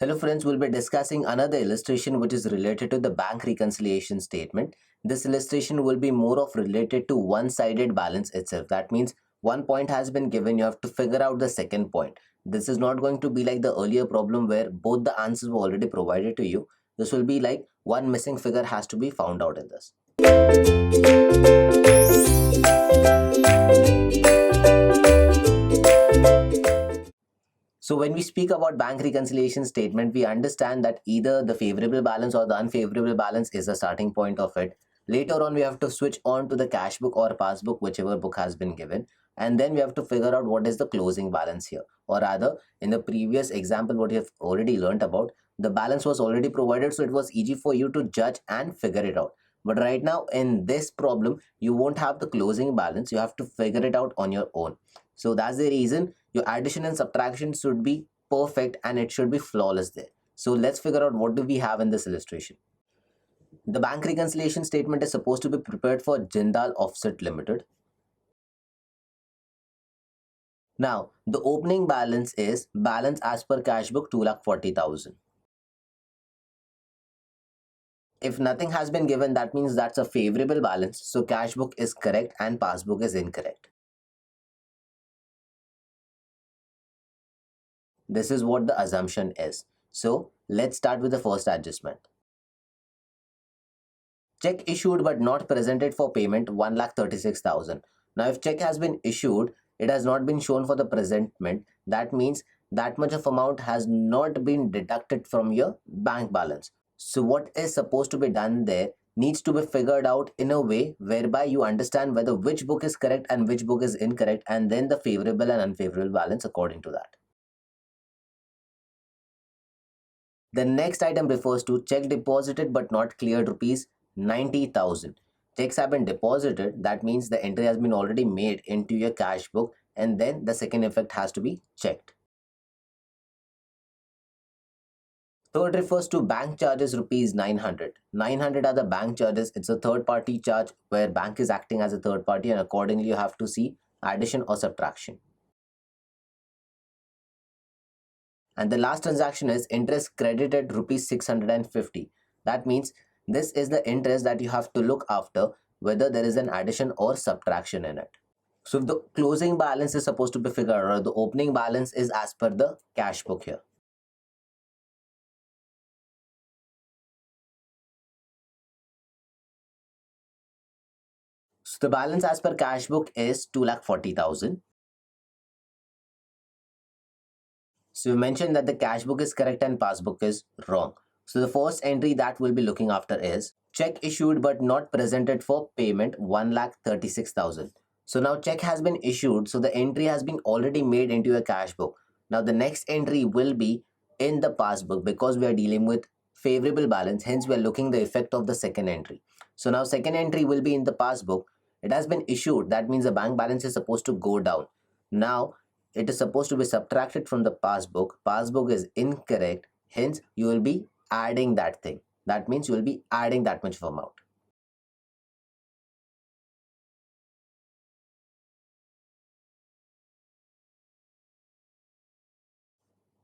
Hello friends, we'll be discussing another illustration which is related to the bank reconciliation statement. This illustration will be more of related to one-sided balance itself. That means one point has been given, you have to figure out the second point. This is not going to be like the earlier problem where both the answers were already provided to you. This will be like one missing figure has to be found out in this. So when we speak about bank reconciliation statement, we understand that either the favorable balance or the unfavorable balance is the starting point of it. Later on, we have to switch on to the cash book or passbook, whichever book has been given. And then we have to figure out what is the closing balance here. Or rather, in the previous example, what you have already learned about, the balance was already provided, so it was easy for you to judge and figure it out. But right now, in this problem, you won't have the closing balance. You have to figure it out on your own. So that's the reason your addition and subtraction should be perfect and it should be flawless there. So let's figure out what do we have in this illustration. The bank reconciliation statement is supposed to be prepared for Jindal Offset Limited. Now, the opening balance is balance as per cash book 2,40,000. If nothing has been given, that means that's a favorable balance. So cash book is correct and passbook is incorrect. This is what the assumption is. So let's start with the first adjustment. Check issued but not presented for payment 1,36,000. Now if check has been issued, it has not been shown for the presentment. That means that much of amount has not been deducted from your bank balance. So what is supposed to be done there needs to be figured out in a way whereby you understand whether which book is correct and which book is incorrect, and then the favorable and unfavorable balance according to that. The next item refers to check deposited but not cleared rupees 90,000. Checks have been deposited, that means the entry has been already made into your cash book, and then the second effect has to be checked. Third refers to bank charges rupees 900. 900 are the bank charges. It's a third party charge where bank is acting as a third party, and accordingly you have to see addition or subtraction. And the last transaction is interest credited rupees 650. That means this is the interest that you have to look after whether there is an addition or subtraction in it. So the closing balance is supposed to be figured out, or the opening balance is as per the cash book here. So the balance as per cash book is 2,40,000. So we mentioned that the cash book is correct and passbook is wrong. So the first entry that we'll be looking after is check issued but not presented for payment 1,36,000. So now check has been issued, so the entry has been already made into a cash book. Now the next entry will be in the passbook because we are dealing with favorable balance, hence we are looking the effect of the second entry. So now second entry will be in the passbook. It has been issued, that means the bank balance is supposed to go down. Now it is supposed to be subtracted from the passbook. Passbook is incorrect, hence you will be adding that thing. That means you will be adding that much of amount.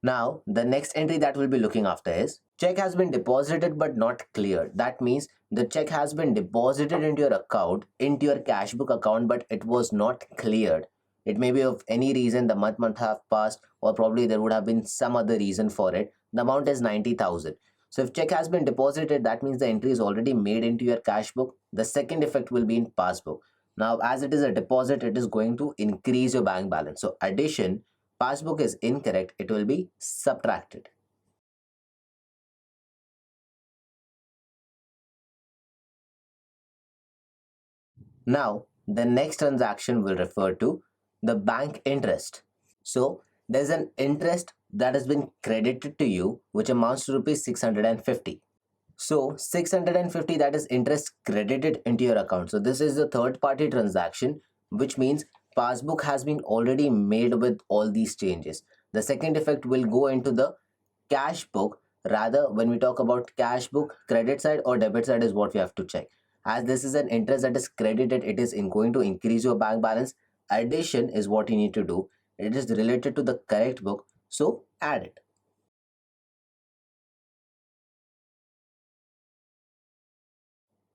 Now the next entry that we'll be looking after is check has been deposited but not cleared. That means the check has been deposited into your account, into your cash book account, but it was not cleared. It may be of any reason, the month have passed, or probably there would have been some other reason for it. The amount is 90,000. So if check has been deposited, that means the entry is already made into your cash book. The second effect will be in passbook. Now as it is a deposit, it is going to increase your bank balance. So addition, passbook is incorrect, it will be subtracted. Now the next transaction will refer to the bank interest. So there's an interest that has been credited to you which amounts to rupees 650. So 650, that is interest credited into your account. So this is the third party transaction, which means passbook has been already made with all these changes. The second effect will go into the cash book. Rather, when we talk about cash book, credit side or debit side is what we have to check. As this is an interest that is credited, it is going to increase your bank balance. Addition is what you need to do. It is related to the correct book, so add it.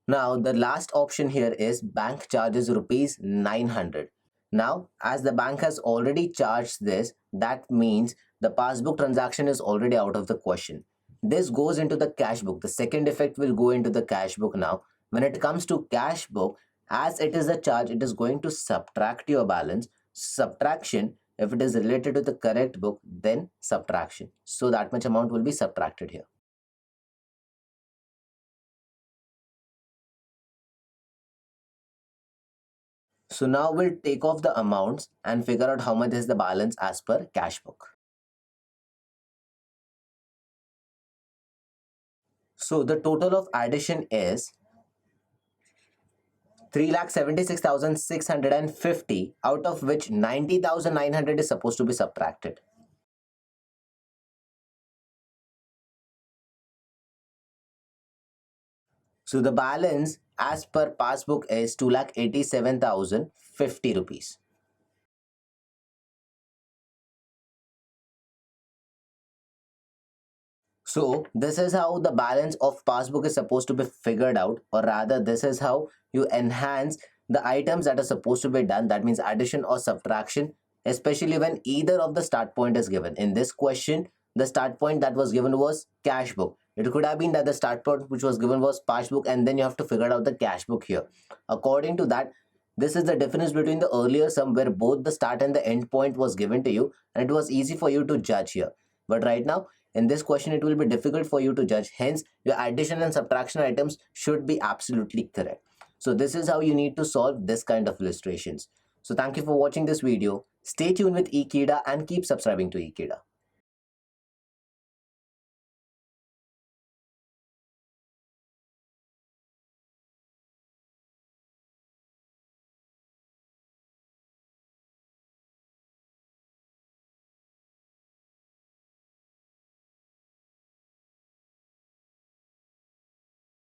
Now, the last option here is bank charges rupees 900. Now, as the bank has already charged this, that means the passbook transaction is already out of the question. This goes into the cash book. The second effect will go into the cash book now. When it comes to cash book, as it is a charge, it is going to subtract your balance. Subtraction, if it is related to the correct book, then subtraction. So that much amount will be subtracted here. So now we'll take off the amounts and figure out how much is the balance as per cash book. So the total of addition is 3,76,650, out of which 90,900 is supposed to be subtracted. So the balance as per passbook is 2,87,050 rupees. So this is how the balance of passbook is supposed to be figured out, or rather this is how you enhance the items that are supposed to be done, that means addition or subtraction, especially when either of the start point is given. In this question, the start point that was given was cash book. It could have been that the start point which was given was passbook, and then you have to figure out the cash book here. According to that, this is the difference between the earlier sum where both the start and the end point was given to you, and it was easy for you to judge here. But right now, in this question, it will be difficult for you to judge. Hence, your addition and subtraction items should be absolutely correct. So this is how you need to solve this kind of illustrations. So thank you for watching this video. Stay tuned with Ekeeda and keep subscribing to Ekeeda.